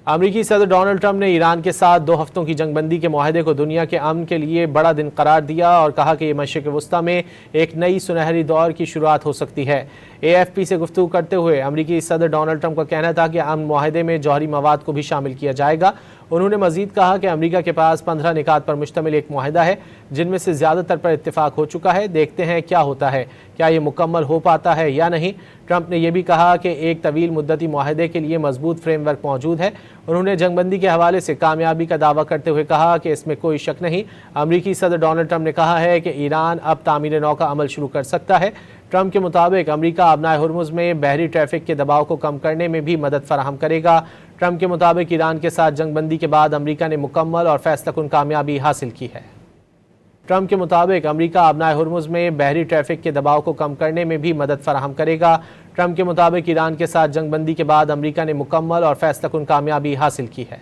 امریکی صدر Donald Trump نے ایران کے ساتھ 2 ہفتوں کی جنگ بندی کے معاہدے کو دنیا کے امن کے لیے بڑا دن قرار دیا اور کہا کہ یہ مشرق وسطیٰ میں ایک نئی سنہری دور کی شروعات ہو سکتی ہے۔ AFP سے گفتگو کرتے ہوئے امریکی صدر ڈونلڈ ٹرمپ کا کہنا تھا کہ امن معاہدے میں جوہری مواد کو بھی شامل کیا جائے گا۔ انہوں نے مزید کہا کہ امریکہ کے پاس 15 نکات پر مشتمل ایک معاہدہ ہے جن میں سے زیادہ تر پر اتفاق ہو چکا ہے۔ دیکھتے ہیں کیا ہوتا ہے، کیا یہ مکمل ہو پاتا ہے یا نہیں۔ ٹرمپ نے یہ بھی کہا کہ ایک طویل مدتی معاہدے کے لیے مضبوط فریم ورک موجود ہے۔ انہوں نے جنگ بندی کے حوالے سے کامیابی کا دعویٰ کرتے ہوئے کہا کہ اس میں کوئی شک نہیں۔ امریکی صدر ڈونلڈ ٹرمپ نے کہا ہے کہ ایران اب تعمیر نو کا عمل شروع کر سکتا ہے۔ ٹرمپ کے مطابق امریکہ آبنائے ہرمز میں بحری ٹریفک کے دباؤ کو کم کرنے میں بھی مدد فراہم کرے گا۔ ٹرمپ کے مطابق ایران کے ساتھ جنگ بندی کے بعد امریکہ نے مکمل اور فیصلہ کن کامیابی حاصل کی ہے۔ ٹرمپ کے مطابق امریکہ آبنائے ہرمز میں بحری ٹریفک کے دباؤ کو کم کرنے میں بھی مدد فراہم کرے گا۔ ٹرمپ کے مطابق ایران کے ساتھ جنگ بندی کے بعد امریکہ نے مکمل اور فیصلہ کن کامیابی حاصل کی ہے۔